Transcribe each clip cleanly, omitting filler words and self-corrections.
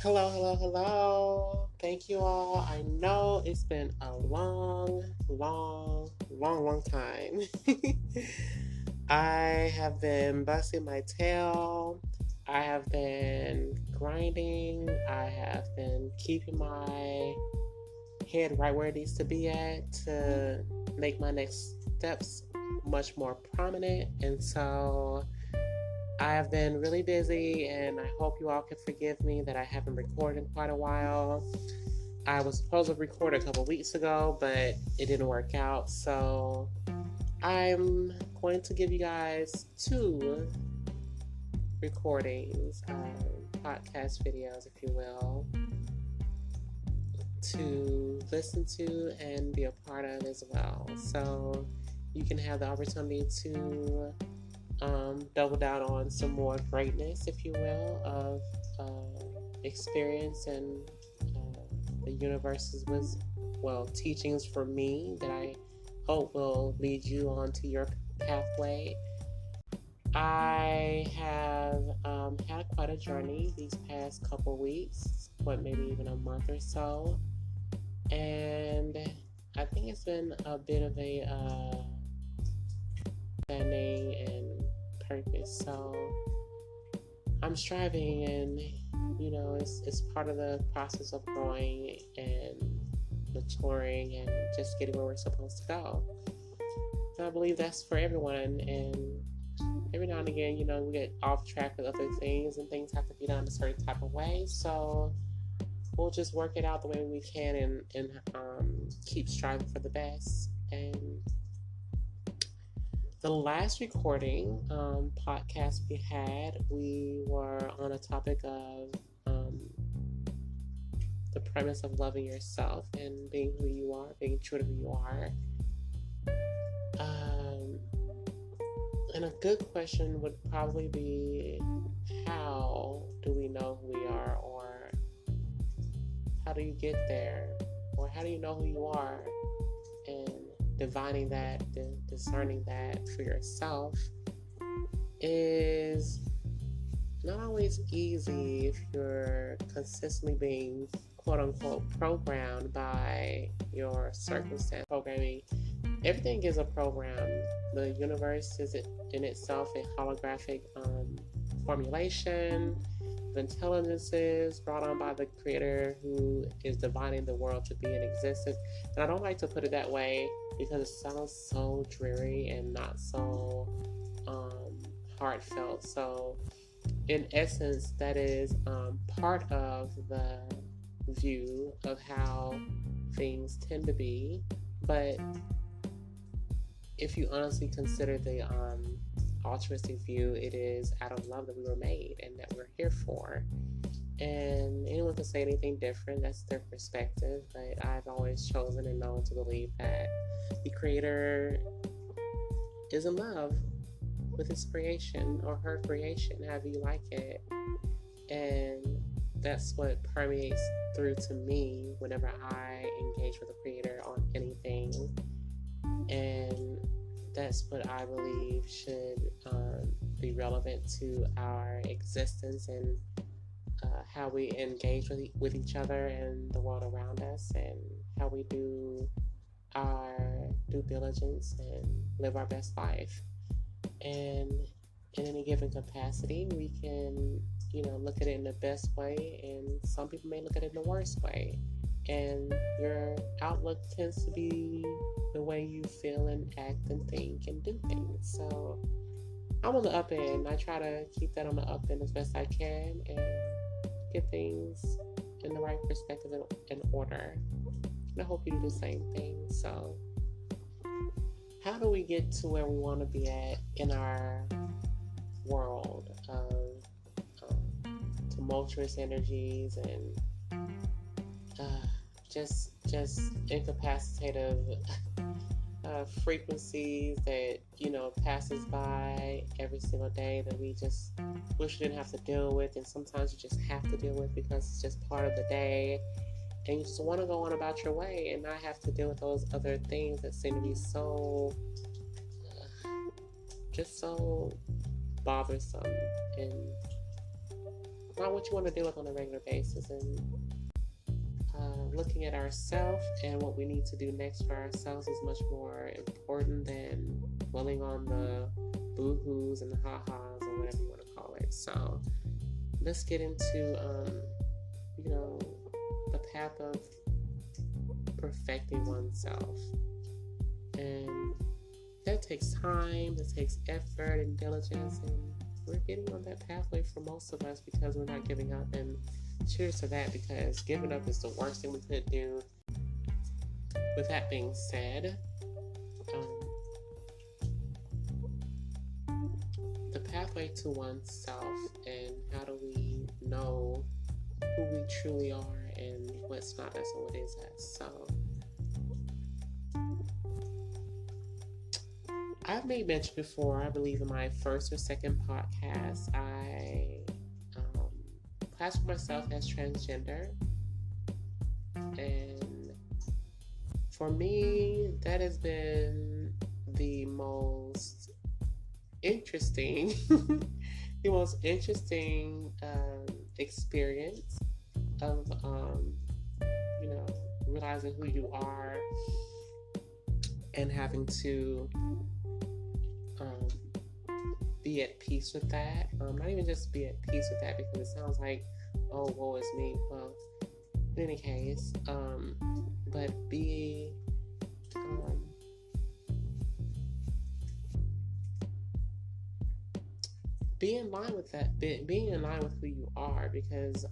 Hello, hello, hello. Thank you all. I know it's been a long time. I have been busting my tail. I have been grinding. I have been keeping my head right where it needs to be at to make my next steps much more prominent. And so I have been really busy, and I hope you all can forgive me that I haven't recorded in quite a while. I was supposed to record a couple weeks ago, but it didn't work out. So I'm going to give you guys two recordings, podcast videos, if you will, to listen to and be a part of as well. So you can have the opportunity to double down on some more greatness, if you will, of experience and the universe's teachings for me that I hope will lead you onto your pathway. I have had quite a journey these past couple weeks, maybe even a month or so, and I think it's been a bit of a standing and purpose. So I'm striving, and it's part of the process of growing and maturing and just getting where we're supposed to go. And I believe that's for everyone. And every now and again, we get off track with other things, and things have to be done a certain type of way. So we'll just work it out the way we can, and keep striving for the best. And the last recording podcast we were on a topic of the premise of loving yourself and being who you are, being true to who you are. And a good question would probably be, how do we know who we are, or how do you get there, or how do you know who you are? And divining that, discerning that for yourself is not always easy if you're consistently being quote unquote programmed by your circumstance. Programming, everything is a program. The universe is in itself a holographic formulation of intelligences brought on by the creator who is divining the world to be in existence. And I don't like to put it that way because it sounds so dreary and not so heartfelt. So in essence, that is part of the view of how things tend to be. But if you honestly consider the altruistic view, it is out of love that we were made and that we're here for. And anyone can say anything different, that's their perspective, but I've always chosen and known to believe that the creator is in love with his creation, or her creation, however you like it. And that's what permeates through to me whenever I engage with the creator on anything. And that's what I believe should be relevant to our existence and how we engage with each other and the world around us, and how we do our due diligence and live our best life. And in any given capacity, we can, look at it in the best way, and some people may look at it in the worst way. And your outlook tends to be the way you feel and act and think and do things. So I'm on the up end. I try to keep that on the up end as best I can and get things in the right perspective and order. And I hope you do the same thing. So how do we get to where we want to be at in our world of tumultuous energies and just incapacitative frequencies that passes by every single day, that we just wish we didn't have to deal with, and sometimes you just have to deal with because it's just part of the day, and you just want to go on about your way and not have to deal with those other things that seem to be so just so bothersome and not what you want to deal with on a regular basis. And looking at ourselves and what we need to do next for ourselves is much more important than dwelling on the boo-hoos and the ha-has or whatever you want to call it. So let's get into, the path of perfecting oneself. And that takes time, that takes effort and diligence, and we're getting on that pathway for most of us because we're not giving up. And cheers to that, because giving up is the worst thing we could do. With that being said, the pathway to oneself, and how do we know who we truly are and what's not us and what is us. So I've made mention before, I believe in my first or second podcast, I classify myself as transgender. And for me, that has been the most interesting, experience of, realizing who you are and having to be at peace with that. Not even just be at peace with that, because it sounds like, oh, woe is me. Well, in any case, but be in line with that, being in line with who you are, because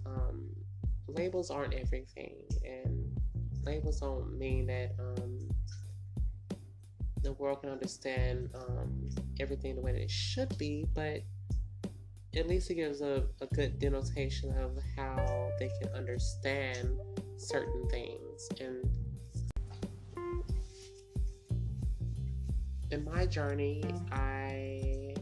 labels aren't everything, and labels don't mean that the world can understand everything the way that it should be, but at least it gives a good denotation of how they can understand certain things. And in my journey, I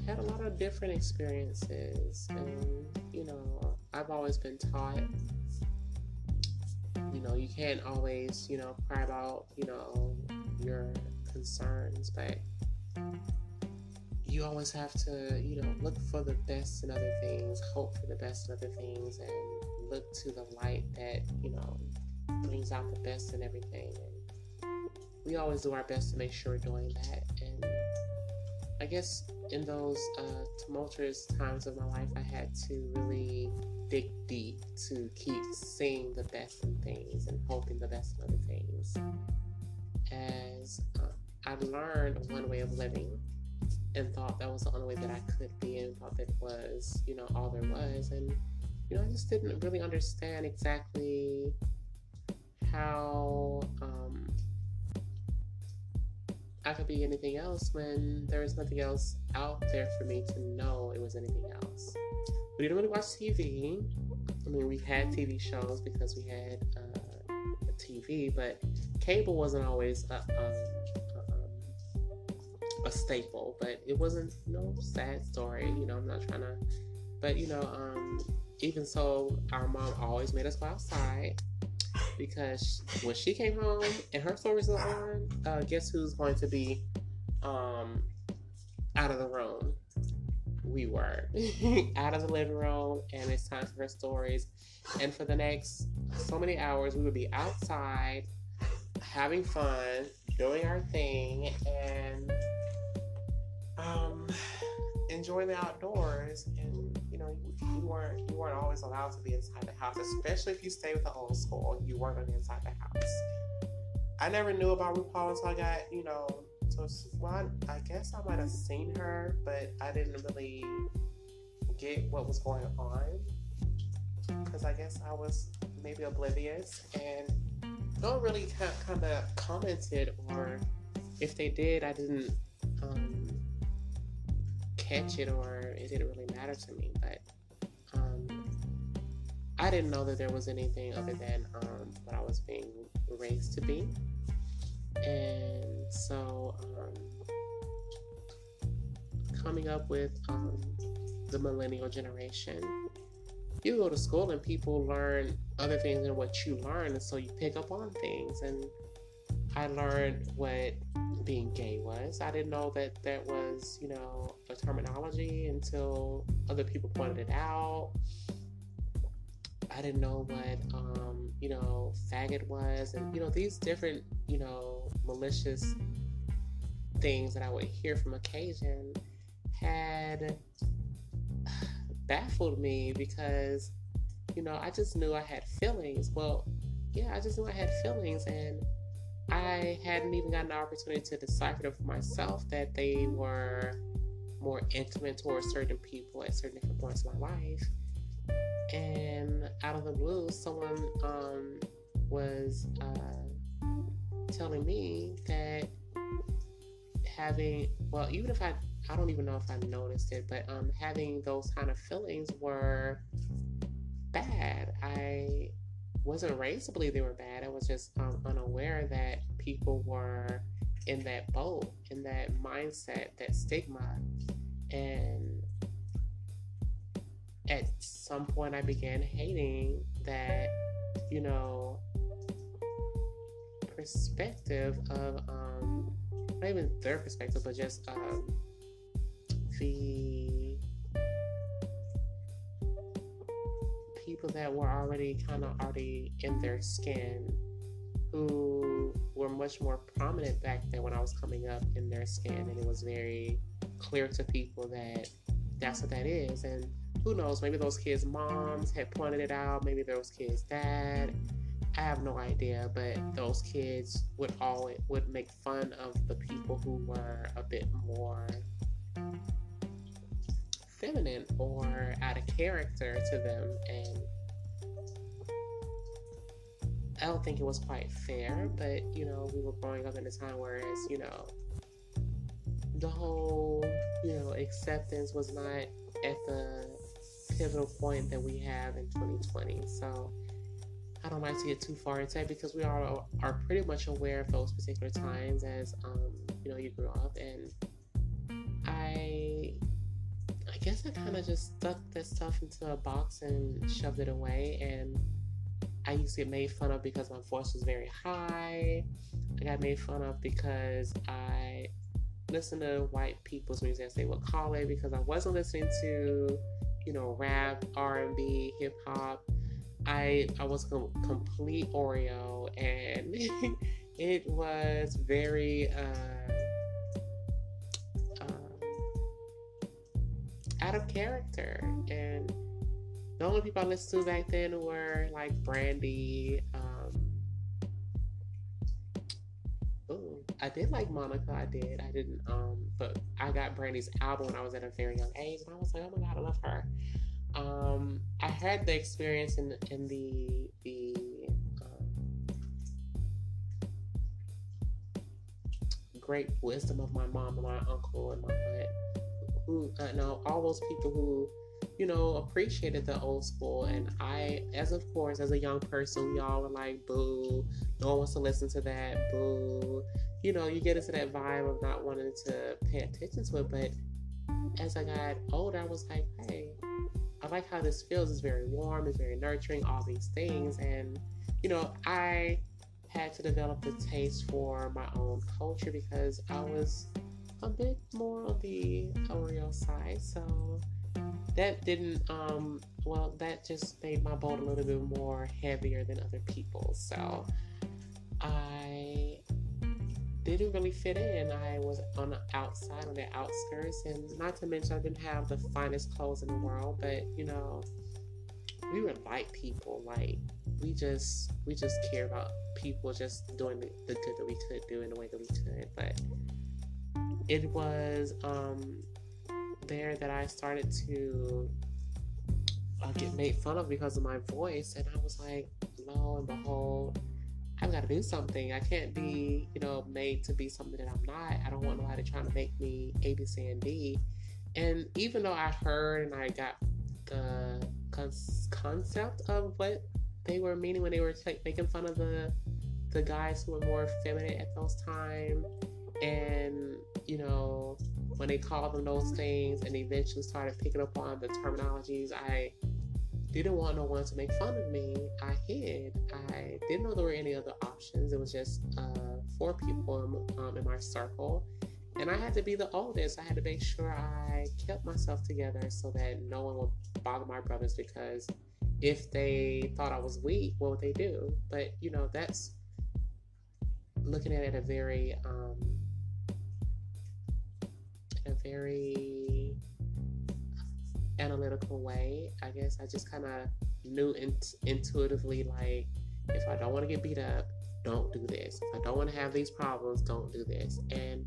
had a lot of different experiences, and I've always been taught, you can't always cry about your concerns, but you always have to look for the best in other things, hope for the best in other things, and look to the light that brings out the best in everything. And we always do our best to make sure we're doing that. And I guess in those tumultuous times of my life, I had to really dig deep to keep seeing the best in things and hoping the best in other things. As I learned one way of living and thought that was the only way that I could be, and thought that was, all there was. And, I just didn't really understand exactly how I could be anything else when there was nothing else out there for me to know it was anything else. We didn't really watch TV. I mean, we had TV shows because we had a TV, but cable wasn't always a staple. But it wasn't no sad story. I'm not trying to. But even so, our mom always made us go outside, because when she came home and her stories are on, guess who's going to be out of the room? We were out of the living room, and it's time for her stories. And for the next so many hours, we would be outside having fun, doing our thing, and enjoying the outdoors. And you weren't always allowed to be inside the house, especially if you stay with the old school. You weren't going inside the house. I never knew about RuPaul until I got I guess I might have seen her, but I didn't really get what was going on, because I guess I was maybe oblivious, and no one really kind of commented, or if they did, I didn't catch it, or it didn't really matter to me. But I didn't know that there was anything other than what I was being raised to be. And so coming up with the millennial generation, you go to school and people learn other things than what you learn, and so you pick up on things. And I learned what being gay was. I didn't know that that was, a terminology until other people pointed it out. I didn't know what, faggot was, and these different, malicious things that I would hear from occasion had baffled me because, I just knew I had feelings. Well, yeah, I just knew I had feelings, and I hadn't even gotten the opportunity to decipher them for myself that they were more intimate towards certain people at certain different points in my life. And out of the blue, someone was telling me that even if I don't even know if I noticed it, but having those kind of feelings were bad. I wasn't raised to believe they were bad. I was just unaware that people were in that boat, in that mindset, that stigma. And at some point I began hating that, perspective of, not even their perspective, but just the people that were already in their skin, who were much more prominent back then when I was coming up in their skin, and it was very clear to people that that's what that is. And who knows, maybe those kids' moms had pointed it out, maybe those kids' dad, I have no idea, but those kids would make fun of the people who were a bit more feminine or out of character to them. And I don't think it was quite fair, but we were growing up in a time whereas the whole acceptance was not at the pivotal point that we have in 2020. So I don't like to get too far into it because we all are pretty much aware of those particular times as you grew up. And I guess I kind of just stuck that stuff into a box and shoved it away. And I used to get made fun of because my voice was very high. I got made fun of because I listened to white people's music, as they would call it, because I wasn't listening to rap, R&B, hip hop. I was complete Oreo, and it was very out of character. And the only people I listened to back then were like Brandy. I did like Monica. I didn't. But I got Brandy's album when I was at a very young age, and I was like, oh my god, I love her. I had the experience in the great wisdom of my mom and my uncle and my aunt, who all those people who appreciated the old school. And I, as a young person, we all were like, boo, no one wants to listen to that, boo. You get into that vibe of not wanting to pay attention to it. But as I got older, I was like, hey, I like how this feels. It's very warm, it's very nurturing, all these things. And I had to develop the taste for my own culture because I was a bit more on the Oreo side. So that didn't, that just made my boat a little bit more heavier than other people's. So I didn't really fit in. I was on the outside, on the outskirts, and not to mention I didn't have the finest clothes in the world, but we were light people. Like we just care about people just doing the good that we could do in the way that we could. But it was there that I started to get made fun of because of my voice, and I was like, lo and behold, I've got to do something. I can't be, made to be something that I'm not. I don't want nobody trying to make me A, B, C, and D. And even though I heard and I got the concept of what they were meaning when they were making fun of the guys who were more feminine at those times, and when they called them those things and eventually started picking up on the terminologies, I didn't want no one to make fun of me. I hid. I didn't know there were any other options. It was just 4 people in my circle. And I had to be the oldest. I had to make sure I kept myself together so that no one would bother my brothers, because if they thought I was weak, what would they do? But, that's looking at it a very analytical way. I guess I just kind of knew intuitively, like, if I don't want to get beat up, don't do this. If I don't want to have these problems, don't do this. And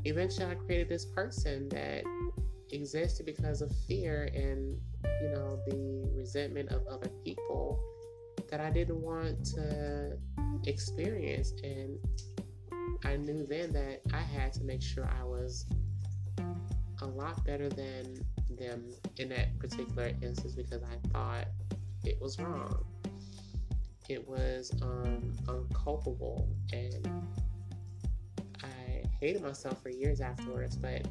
eventually I created this person that existed because of fear and, the resentment of other people that I didn't want to experience. And I knew then that I had to make sure I was a lot better than them in that particular instance, because I thought it was wrong. It was unculpable, and I hated myself for years afterwards, but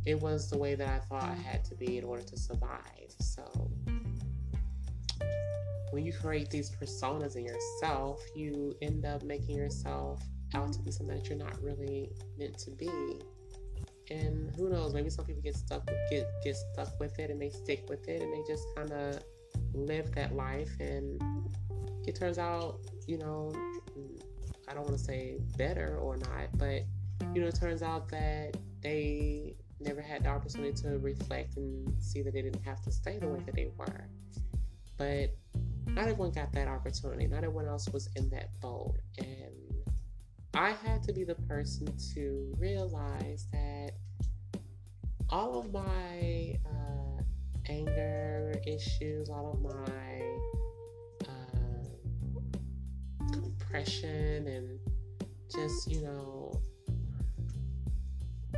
it was the way that I thought I had to be in order to survive. So when you create these personas in yourself, you end up making yourself out to be something that you're not really meant to be. And who knows, maybe some people get stuck with it, and they stick with it, and they just kind of live that life, and it turns out, I don't want to say better or not, but it turns out that they never had the opportunity to reflect and see that they didn't have to stay the way that they were. But not everyone got that opportunity. Not everyone else was in that boat. And I had to be the person to realize that all of my anger issues, all of my compression, and just,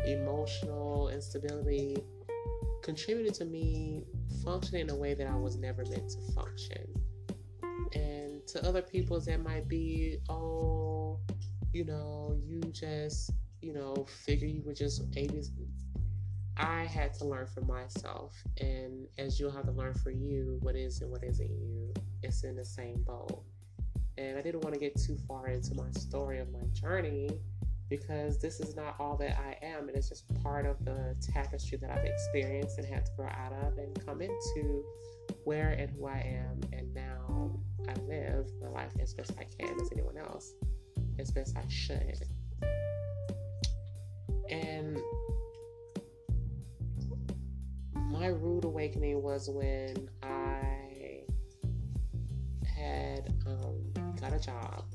emotional instability contributed to me functioning in a way that I was never meant to function. And to other people, that might be, you just, figure you were just ABC. I had to learn for myself, and as you'll have to learn for you, what is and what isn't you, it's in the same boat. And I didn't want to get too far into my story of my journey, because this is not all that I am, and it's just part of the tapestry that I've experienced and had to grow out of and come into where and who I am. And now I live my life as best I can, as anyone else, as best I should. And my rude awakening was when I had got a job.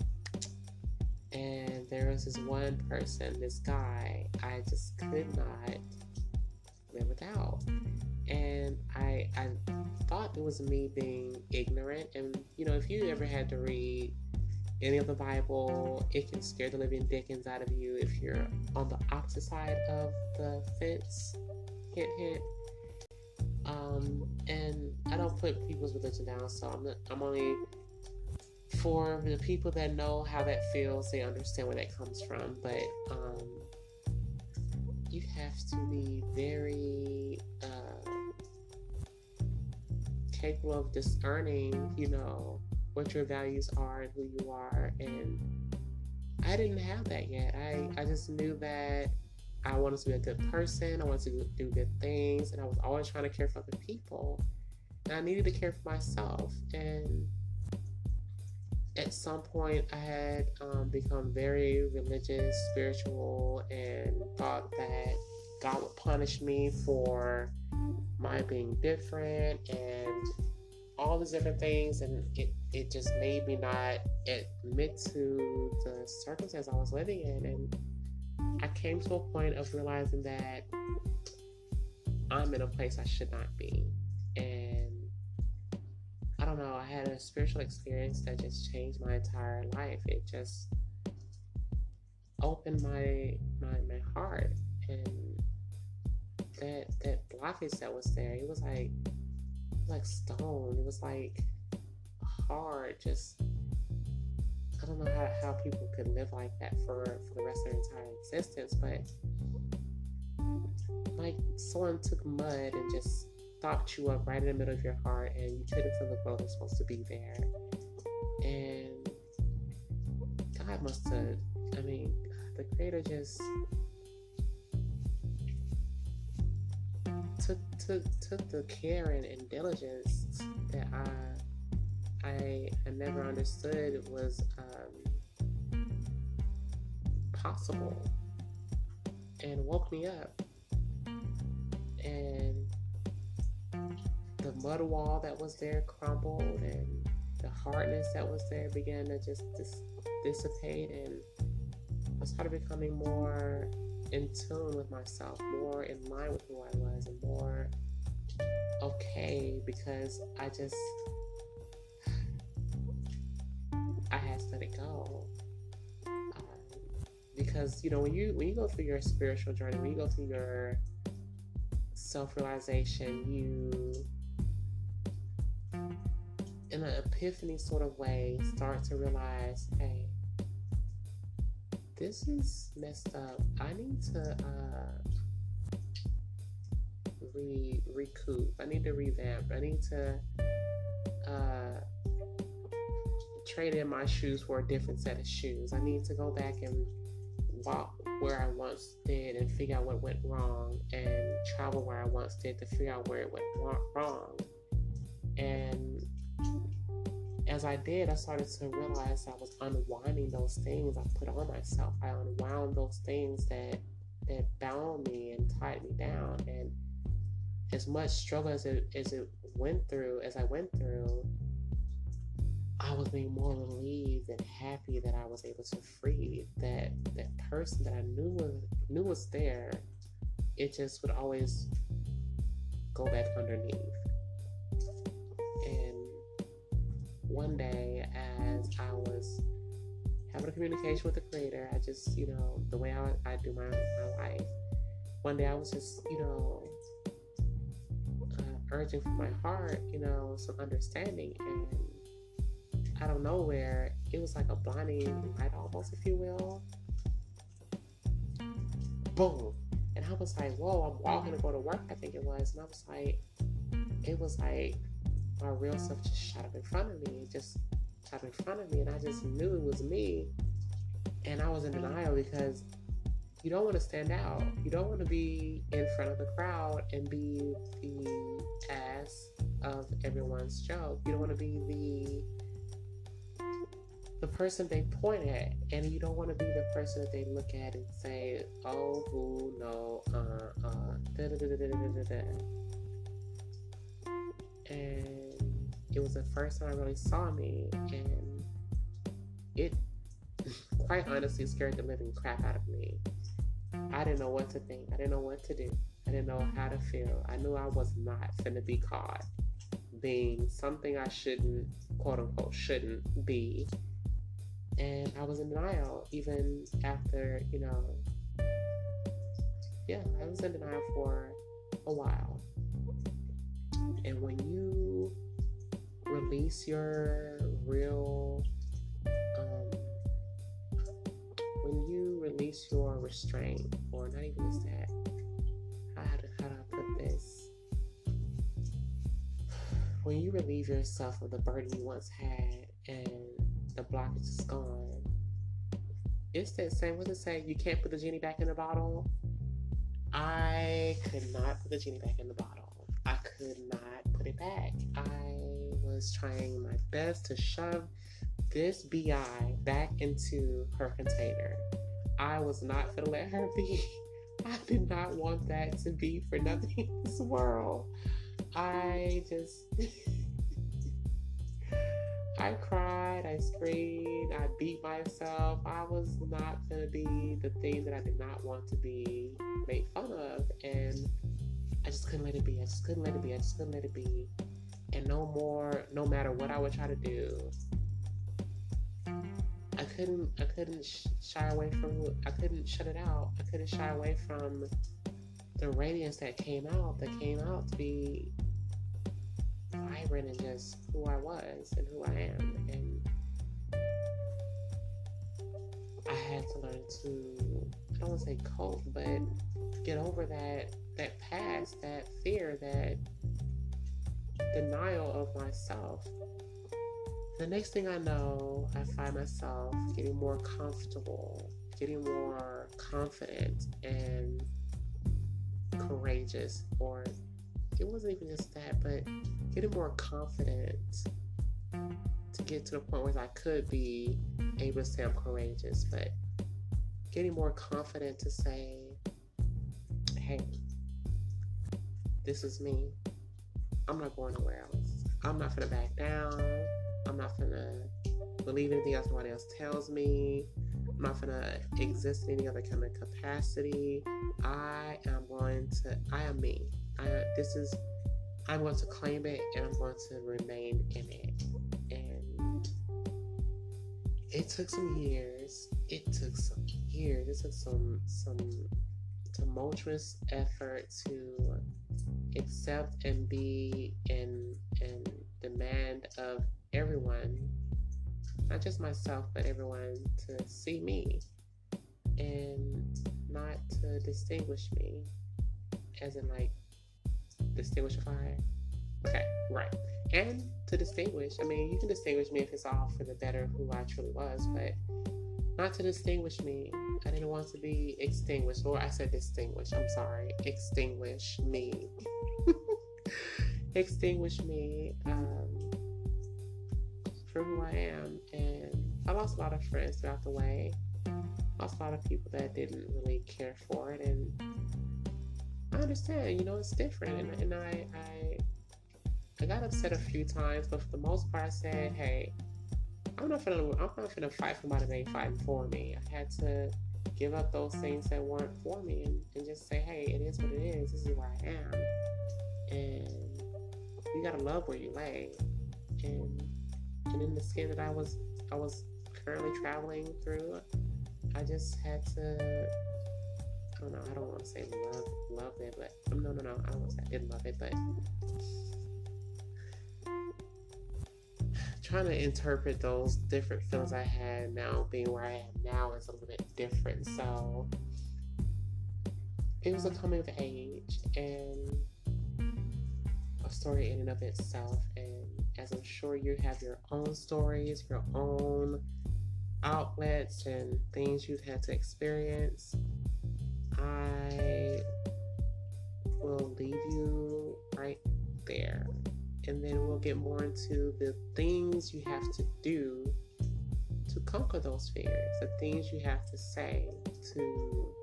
And there was this one person, this guy, I just could not live without. And I thought it was me being ignorant. And, if you ever had to read any of the Bible, it can scare the living dickens out of you if you're on the opposite side of the fence. Hint, hint. And I don't put people's religion down, so I'm only... For the people that know how that feels, they understand where that comes from. But you have to be very capable of discerning, what your values are and who you are. And I didn't have that yet. I just knew that I wanted to be a good person. I wanted to do good things. And I was always trying to care for other people. And I needed to care for myself. And at some point, I had become very religious, spiritual, and thought that God would punish me for my being different and all these different things. And it just made me not admit to the circumstance I was living in. And I came to a point of realizing that I'm in a place I should not be. And I don't know, I had a spiritual experience that just changed my entire life. It just opened my heart, and that blockage that was there, it was like stone. It was like hard. Just, I don't know how people could live like that for the rest of their entire existence, but like someone took mud and just stopped you up right in the middle of your heart, and you couldn't feel the growth that's supposed to be there. And God must have, I mean, the Creator just took the care and diligence that I never understood was possible, and woke me up. And the mud wall that was there crumbled, and the hardness that was there began to just dissipate, and I started becoming more in tune with myself, more in line with who I was, and more okay, because I had to let it go. Because when you go through your spiritual journey, when you go through your self-realization, you, in an epiphany sort of way, start to realize, hey, this is messed up. I need to recoup. I need to revamp. I need to trade in my shoes for a different set of shoes. I need to go back and walk where I once did and figure out what went wrong, and travel where I once did to figure out where it went wrong. And as I did, I started to realize I was unwinding those things I put on myself. I unwound those things that bound me and tied me down. And as much struggle as I went through, I was being more relieved and happy that I was able to free that person that I knew was there. It just would always go back underneath. And one day, as I was having a communication with the Creator, I just, the way I do my life, one day I was just, urging from my heart, some understanding, and out of nowhere, it was like a blinding light almost, if you will. Boom. And I was like, whoa, I'm walking to go to work, I think it was. And I was like, it was like my real self just shot up in front of me. It just shot up in front of me. And I just knew it was me. And I was in denial, because you don't want to stand out. You don't want to be in front of the crowd and be the ass of everyone's joke. You don't want to be the person they point at, and you don't want to be the person that they look at and say, oh, who, no, da da da da da da da. And it was the first time I really saw me, and it quite honestly scared the living crap out of me. I didn't know what to think. I didn't know what to do. I didn't know how to feel. I knew I was not finna be caught being something I shouldn't, quote unquote, shouldn't be. And I was in denial even after, I was in denial for a while. And when you release your real, when you release your restraint, or not even just that, how do I put this? When you relieve yourself of the burden you once had, and the blockage is gone, it's that same, what does it say? You can't put the genie back in the bottle. I could not put the genie back in the bottle. I could not put it back. I was trying my best to shove this BI back into her container. I was not gonna let her be. I did not want that to be for nothing in this world. I just I cried, I screamed, I beat myself. I was not gonna be the thing that I did not want to be made fun of, and I just couldn't let it be. I just couldn't let it be. And no matter what I would try to do, I couldn't shy away from, I couldn't shut it out. I couldn't shy away from the radiance that came out to be vibrant and just who I was and who I am. And I had to learn to, I don't want to say cope, but get over that past, that fear that denial of myself. The next thing I know, I find myself getting more comfortable, getting more confident and courageous. Or it wasn't even just that, but getting more confident to get to the point where I could be able to say I'm courageous, but getting more confident to say, hey, this is me. I'm not going nowhere else. I'm not gonna back down. I'm not gonna believe anything else somebody else tells me. I'm not gonna exist in any other kind of capacity. I am me. I'm going to claim it, and I'm going to remain in it. And it took some years. It took some tumultuous effort to accept and be and demand of everyone, not just myself, but everyone, to see me and not to distinguish me, as in like distinguishify. Okay, right. And to distinguish, I mean, you can distinguish me if it's all for the better of who I truly was, but not to distinguish me. I didn't want to be extinguished, or I said distinguish. I'm sorry, extinguish me. Extinguish me for who I am. And I lost a lot of friends throughout the way. Lost a lot of people that didn't really care for it, and I understand, it's different. And I got upset a few times, but for the most part, I said, hey, I'm not gonna fight for somebody that ain't fighting for me. I had to give up those things that weren't for me, and just say, hey, it is what it is. This is where I am, and you gotta love where you lay. And in the skin that I was currently traveling through, I just had to. I don't know. I don't want to say love it, but no. I don't want to say I didn't love it, but trying to interpret those different feelings I had now being where I am now is a little bit different. So it was a coming of age and a story in and of itself. And as I'm sure you have your own stories, your own outlets and things you've had to experience, I will leave you right there. And then we'll get more into the things you have to do to conquer those fears, the things you have to say to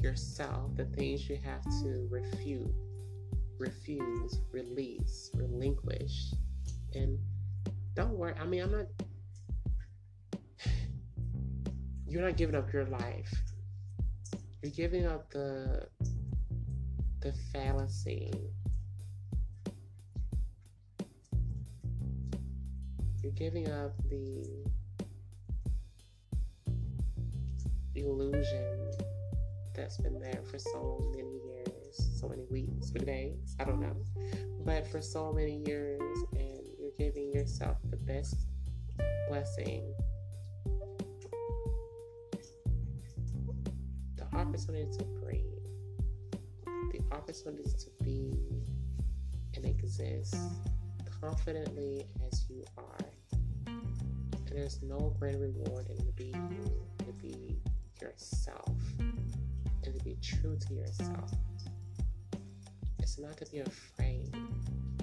yourself, the things you have to refuse, release, relinquish. And don't worry, you're not giving up your life. You're giving up the fallacy. You're giving up the illusion that's been there for so many years, so many weeks, or days, I don't know, but for so many years, and you're giving yourself the best blessing, the opportunity to breathe, the opportunity to be and exist confidently as you are. And there's no greater reward than to be you, to be yourself, and to be true to yourself. It's not to be afraid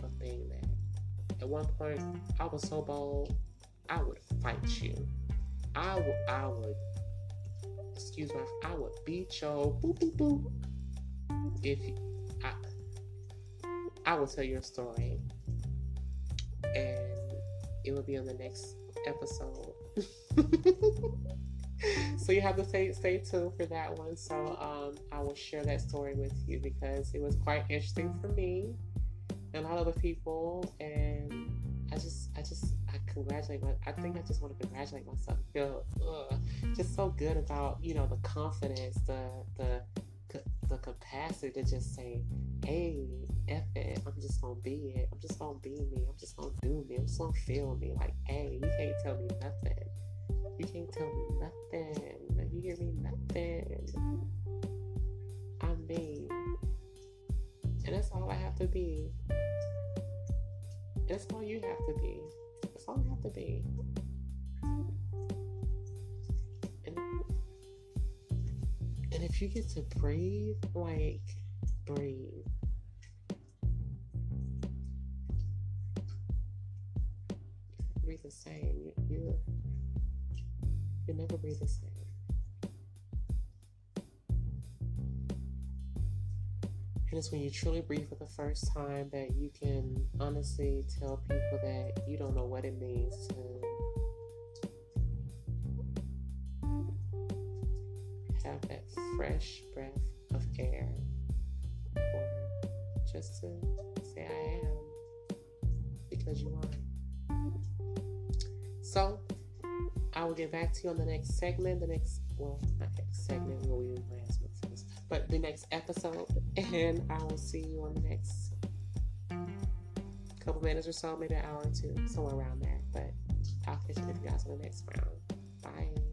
of being that. At one point, I was so bold, I would fight you. I would beat your boop boop boop. I will tell your story, and it will be on the next episode. So you have to stay tuned for that one. So I will share that story with you because it was quite interesting for me and a lot of other people. And I congratulate I think I just want to congratulate myself. I feel just so good about the confidence, the capacity to just say, hey, F it, I'm just gonna be it. I'm just gonna be me. I'm just gonna do me. I'm just gonna feel me. Like, hey, you can't tell me nothing. You can't tell me nothing. You hear me? Nothing. I'm me. And that's all I have to be. That's all you have to be. That's all you have to be. And if you get to breathe, like, breathe. Breathe the same. You never breathe the same. And it's when you truly breathe for the first time that you can honestly tell people that you don't know what it means to have that fresh breath of air, or just to say I am, because you are. So I will get back to you on the next segment, not next segment where we do announcements, but the next episode, and I will see you on the next couple minutes or so, maybe an hour or two, somewhere around there. But I'll catch you guys on the next round. Bye.